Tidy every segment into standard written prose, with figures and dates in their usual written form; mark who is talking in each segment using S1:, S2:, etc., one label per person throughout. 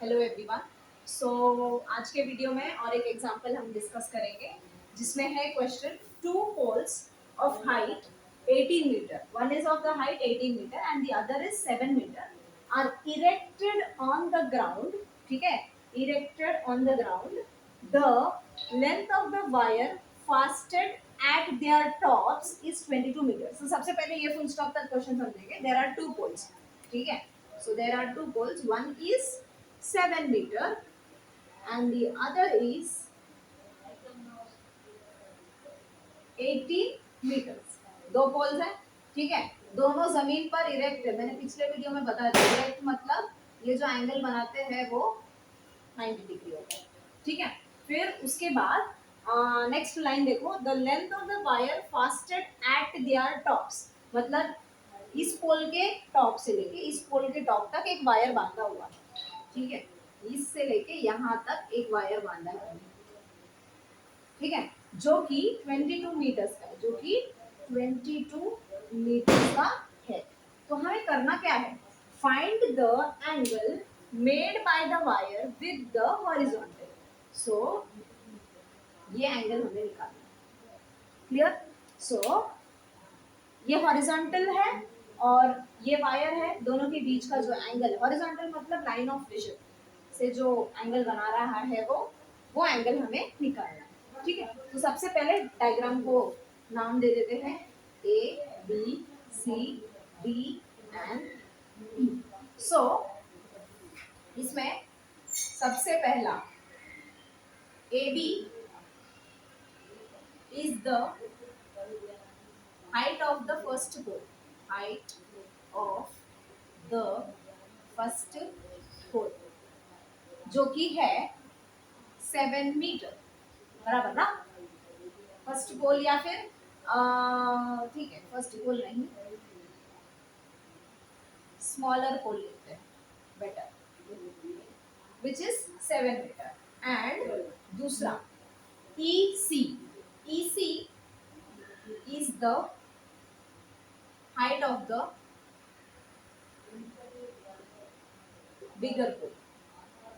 S1: Hello everyone. सो आज के video में और एक एग्जांपल हम डिस्कस करेंगे जिसमें है question two poles of height 18 metre, one is of the height 18 metre and the other is 7 metre are erected on the ground. ठीक है, erected on the ground, the length of the wire fastened at their tops is 22 metre. So सबसे पहले ये full stop तक question समझेंगे। There are two poles, ठीक है। So there are two poles. One is 7 meter and the other is 80 meters. दो poles हैं, ठीक है। दोनों जमीन पर इरेक्ट है। मैंने पिछले वीडियो में बताया था इरेक्ट मतलब ये जो एंगल बनाते हैं वो 90 डिग्री होता है, ठीक है। फिर उसके बाद नेक्स्ट लाइन देखो, the length of the wire fastened at their tops, मतलब इस पोल के टॉप से लेके इस पोल के टॉप तक एक वायर बांधा हुआ है, ठीक है। इससे लेके यहाँ तक एक वायर बांधा है, ठीक है, जो कि 22 मीटर्स का है, जो कि 22 मीटर्स का है। तो हमें करना क्या है, find the angle made by the wire with the horizontal. So ये एंगल हमें निकालना है, क्लियर। सो ये हॉरिजॉन्टल है और ये वायर है, दोनों के बीच का जो एंगल, हॉरिजॉन्टल मतलब लाइन ऑफ विजन से जो एंगल बना रहा है वो एंगल हमें निकालना है, ठीक है। तो सबसे पहले डायग्राम को नाम दे देते हैं A B C D and E. So इसमें सबसे पहला A B is the height of the first pole, height of the first pole जो कि है 7 मीटर, बराबर ना। फर्स्ट पोल या फिर ठीक है, फर्स्ट पोल नहीं, स्मॉलर पोल लेते हैं, better, which is 7 metre. And दूसरा E C, E C is the height of the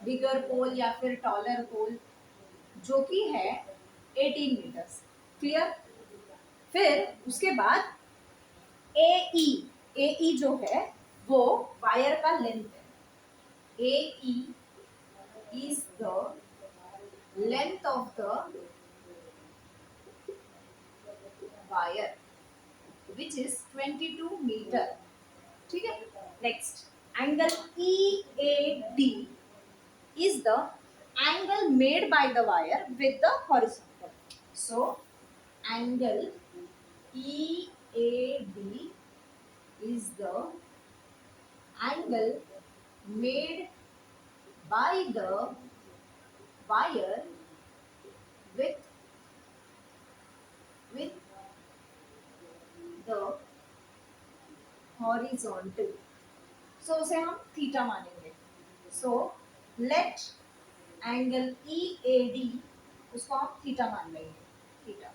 S1: bigger pole या फिर टॉलर पोल जो कि है 18 मीटर्स, क्लियर। फिर उसके बाद ए ई जो है वो वायर का लेंथ है। A E is the length of the wire which is 22 metre, ठीक है। Next angle E A D is the angle made by the wire with the horizontal. So angle EAD is the angle made by the wire with the horizontal. So उसे हम theta मानेंगे। So let angle EAD उसको आप theta मान लेंगे, theta,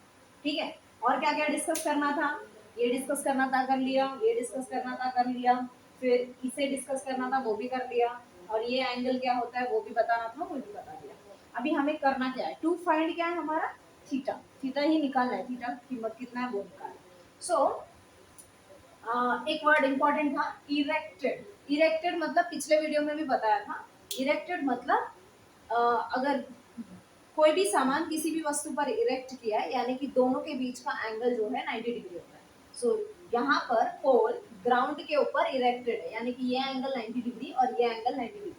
S1: ठीक है। और क्या क्या डिस्कस करना था, ये डिस्कस करना था कर लिया, ये डिस्कस करना था कर लिया, फिर इसे डिस्कस करना था वो भी कर लिया, और ये एंगल क्या होता है वो भी बताना था, वो भी बता दिया। अभी हमें करना क्या है, टू फाइंड क्या है हमारा, थीटा, थीटा ही निकालना है, थीटा कीमत कितना है वो निकालना। सो एक वर्ड इंपॉर्टेंट था, इरेक्टेड। इरेक्टेड मतलब पिछले वीडियो में भी बताया था, इरेक्टेड मतलब अगर कोई भी सामान किसी भी वस्तु पर इरेक्ट किया है यानी कि दोनों के बीच का एंगल जो है 90 डिग्री होता है। सो यहाँ पर पोल ग्राउंड के ऊपर इरेक्टेड है यानी कि ये एंगल 90 डिग्री और ये एंगल 90 डिग्री।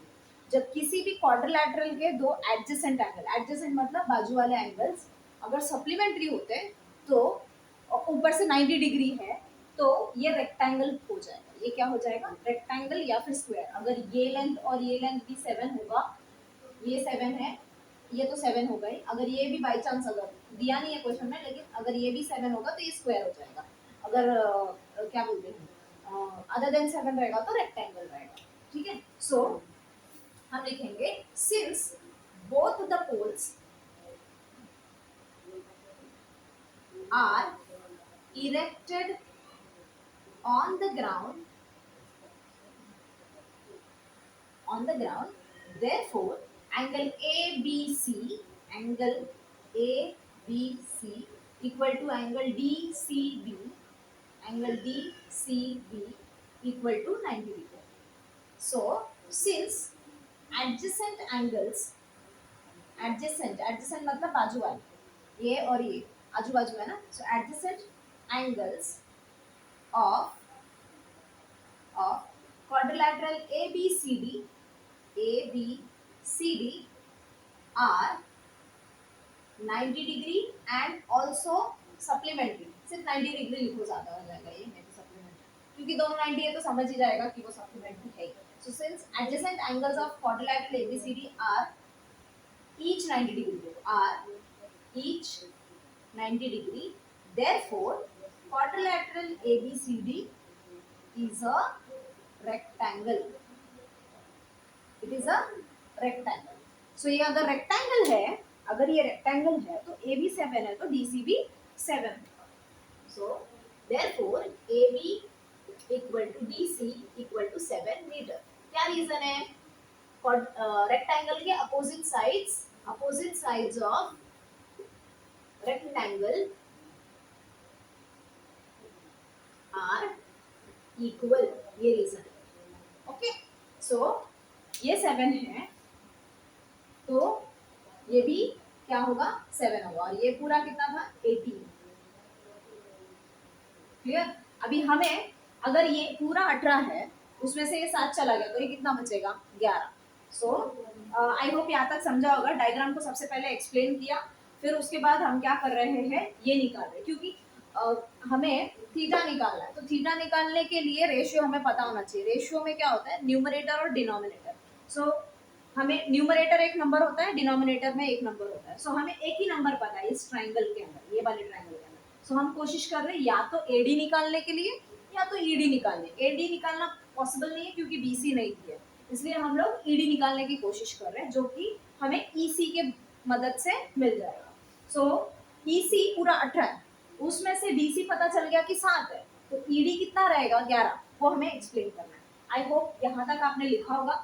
S1: जब किसी भी क्वाड्रिलैटरल के दो एडजेसेंट एंगल, एडजेसेंट मतलब बाजू वाले एंगल्स, अगर सप्लीमेंट्री होते तो ऊपर से 90 डिग्री है तो ये रेक्टेंगल हो जाएगा। ये क्या हो जाएगा, रेक्टेंगल या फिर स्क्वायर। अगर ये लेंथ और ये लेंथ भी 7 होगा, ये 7 है, ये तो 7 हो गई। अगर ये भी बाई चांस, अगर दिया नहीं है क्वेश्चन में, लेकिन अगर ये भी 7 होगा तो ये स्क्वायर हो जाएगा। अगर क्या बोलते हैं अदर देन 7 रहेगा तो रेक्टेंगल रहेगा, ठीक है। सो हम लिखेंगे since both the poles are erected on the ground therefore angle ABC, angle ABC equal to angle DCB, angle DCB equal to 90 degree. So since adjacent angles, adjacent मतलब बाजू वाले, ये और ये आजू बाजू है ना, so adjacent angles of quadrilateral ABCD are 90 degree and also supplementary. सिर्फ 90 डिग्री लिखो, ज्यादा हो जाएगा ये, नहीं तो supplementary, क्योंकि दोनों 90 है तो समझ ही जाएगा कि वो supplementary है. So since adjacent angles of quadrilateral ABCD are each 90 degree, therefore quadrilateral ABCD is a rectangle. It is a rectangle. So ये अगर rectangle है, अगर ये rectangle है तो AB 7 है तो DCB 7 है. So therefore AB equal to DC equal to 7 meter. क्या reason है? Rectangle के opposite sides of rectangle are equal. ये reason है. Okay. So ये 7 है तो ये भी क्या होगा, 7 होगा, और ये पूरा कितना था, 18. क्लियर? अभी हमें अगर ये पूरा 18 है, उसमें से ये 7 चला गया तो ये कितना बचेगा, 11. सो आई होप यहाँ तक समझा होगा. डायग्राम को सबसे पहले एक्सप्लेन किया, फिर उसके बाद हम क्या कर रहे हैं, ये निकाल रहे हैं, क्योंकि हमें थीटा निकालना है. तो थीटा निकालने के लिए रेशियो हमें पता होना चाहिए. रेशियो में क्या होता है, न्यूमरेटर और डिनोमिनेटर. सो हमें न्यूमरेटर एक नंबर होता है, डिनोमिनेटर में एक नंबर होता है. सो हमें एक ही नंबर पता है इस ट्राइंगल के अंदर, ये वाले ट्राइंगल के अंदर. सो हम कोशिश कर रहे हैं या तो एडी निकालने के लिए या तो ईडी निकालने. एडी निकालना पॉसिबल नहीं है क्योंकि बीसी नहीं दिया, इसलिए हम लोग ईडी निकालने की कोशिश कर रहे हैं, जो कि हमें ईसी के मदद से मिल जाएगा. सो ईसी पूरा 18 है, उसमें से डीसी पता चल गया कि 7 है, तो ईडी कितना रहेगा, 11. वो हमें एक्सप्लेन करना है. आई होप यहाँ तक आपने लिखा होगा.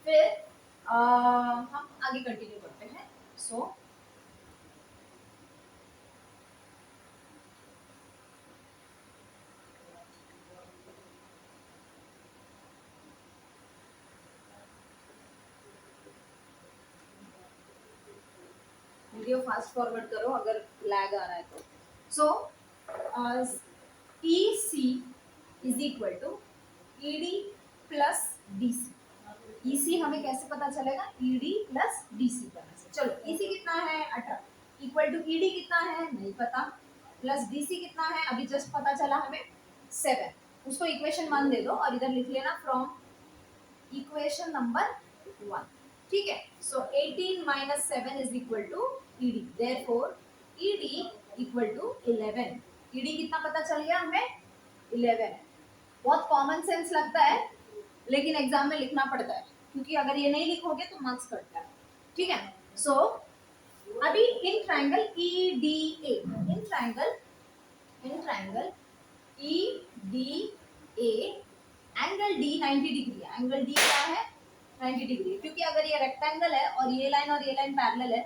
S1: फिर हम आगे कंटिन्यू करते हैं. सो वीडियो फास्ट फॉरवर्ड करो अगर लैग आ रहा है तो. So E C is equal to E D plus D C. E C हमें कैसे पता चलेगा, E D plus D C करने से. चलो ई सी कितना है, 18, इक्वल टू ई डी कितना है, नहीं पता, प्लस डी सी कितना है, अभी जस्ट पता चला हमें, 7. उसको इक्वेशन 1 दे दो और इधर लिख लेना फ्रॉम इक्वेशन नंबर 1. ठीक है. सो 18 minus 7 is equal to ED. Therefore ED equal to 11. ED कितना पता चल गया हमें, 11 है. बहुत कॉमन सेंस लगता है लेकिन एग्जाम में लिखना पड़ता है, क्योंकि अगर ये नहीं लिखोगे तो मार्क्स कटता है. ठीक है. सो अभी in triangle EDA, in triangle EDA angle D 90 degree है. एंगल D क्या है, 90 डिग्री, क्योंकि अगर ये रेक्टेंगल है और ये लाइन पैरेलल है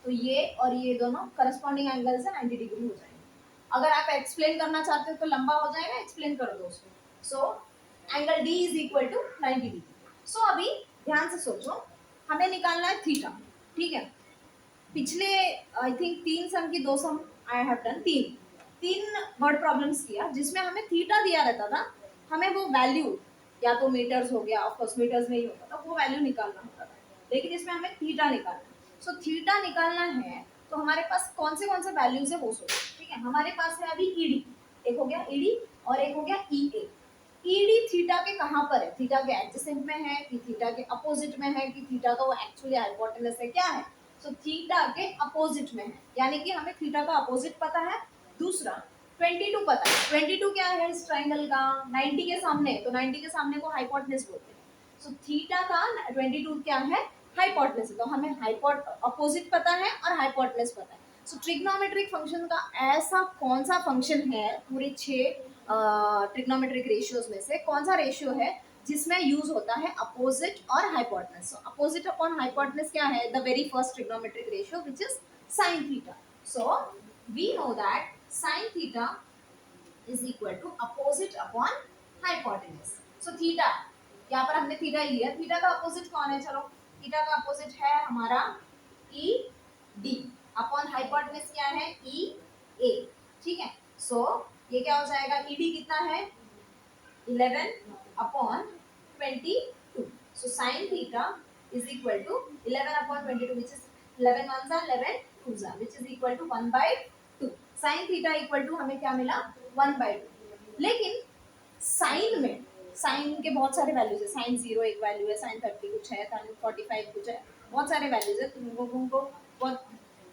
S1: तो ये और ये दोनों करस्पॉन्डिंग एंगल से 90 डिग्री हो जाएंगे. अगर आप एक्सप्लेन करना चाहते हो तो लंबा हो जाएगा, एक्सप्लेन कर दो उसको. So angle D is equal to 90 degree. So अभी ध्यान से सोचो, हमें निकालना है थीटा. ठीक है. पिछले आई थिंक 3 सम की 2 सम आई हैव डन, तीन वर्ड प्रॉब्लम्स किया जिसमें हमें थीटा दिया रहता था. हमें वो वैल्यू या तो मीटर्स हो गया, ऑफ कोर्स मीटर्स में ही होता था, वो वैल्यू निकालना होता था, लेकिन इसमें हमें थीटा निकालना है. सो थीटा निकालना है तो हमारे पास कौन से वैल्यूज है वो सोचो. ठीक है. हमारे पास है अभी ईडी, एक हो गया ईडी और एक हो गया ईए. ईडी थीटा के कहाँ पर है, थीटा के एडजेसेंट में है कि थीटा के अपोजिट में है कि थीटा तो एक्चुअली हाइपोटेनस है, क्या है. सो थीटा के अपोजिट में है, यानी कि हमें थीटा का अपोजिट पता है. दूसरा 22 पता है. 22 क्या है इस ट्राइंगल का, 90 के सामने, तो 90 के सामने को हाइपोटेनस बोलते हैं. सो थीटा का 22 क्या है, हाइपोटेनस. तो हमें अपोजिट पता है और हाइपोटेनस पता है. सो ट्रिग्नोमेट्रिक फंक्शन का ऐसा कौन सा फंक्शन है पूरे 6 ट्रिग्नोमेट्रिक रेशियोज में से कौन सा रेशियो है जिसमें यूज होता है अपोजिट और hypotenuse. So opposite upon hypotenuse क्या है? The very first trigonometric ratio which is sine theta. So we know that sine theta is equal to opposite upon hypotenuse. So theta, यहाँ पर हमने थीटा ही लिया, theta का opposite कौन है? चलो, थीटा का अपोजिट है हमारा ई डी, अपॉन हाइपोटेनस क्या है? ई ए। ठीक है, सो ये क्या हो जाएगा? ई डी कितना है? 11 upon 22. So sin theta is equal to 11 upon 22, which is 11 ones are 11 twos are, which is equal to 1 by 2. Sin theta equal to हमें क्या मिला? 1 by 2. लेकिन साइन में, साइन के बहुत सारे वैल्यूज है, साइन 0 एक वैल्यू है, साइन 30 कुछ है, साइन 45 कुछ है, बहुत सारे वैल्यूज है, तुमको बहुत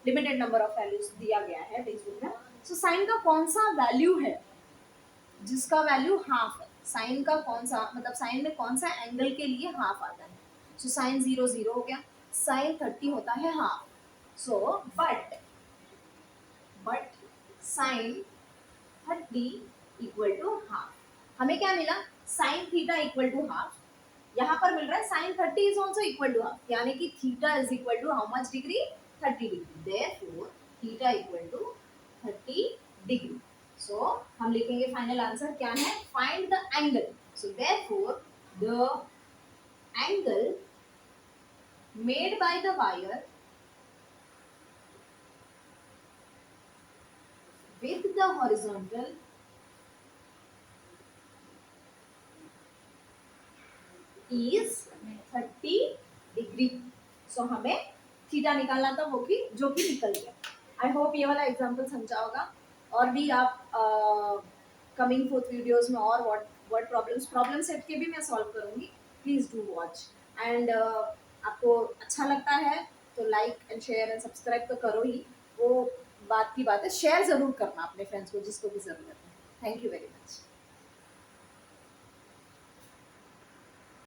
S1: लिमिटेड नंबर ऑफ वैल्यूज दिया गया है टेक्स्ट बुक में। सो साइन का कौन सा वैल्यू है जिसका वैल्यू हाफ है? साइन का कौन सा, मतलब साइन में कौन सा एंगल के लिए हाफ आता है? सो साइन 0 0 हो गया, साइन 30 होता है half. So but sine 30 equal to half. हमें क्या मिला? Sine theta equal to half. यहाँ पर मिल रहा है sine 30 is also equal to half, यानी कि theta is equal to how much degree? 30 degree. Therefore theta equal to 30 degree. So हम लिखेंगे फाइनल आंसर क्या है? Find the angle. So therefore the angle made by the wire with the horizontal is 30 degree. So हमें theta निकालना था, वो भी जो कि निकल गया। आई होप ये वाला एग्जांपल समझा होगा। और भी आप कमिंग फोर्थ वीडियोस में और व्हाट प्रॉब्लम सेट के भी मैं सॉल्व करूंगी। Please do watch. एंड आपको अच्छा लगता है तो like and share and subscribe तो करो ही, वो बात की बात है, शेयर जरूर करना अपने फ्रेंड्स को जिसको भी जरूरत है। Thank you very much.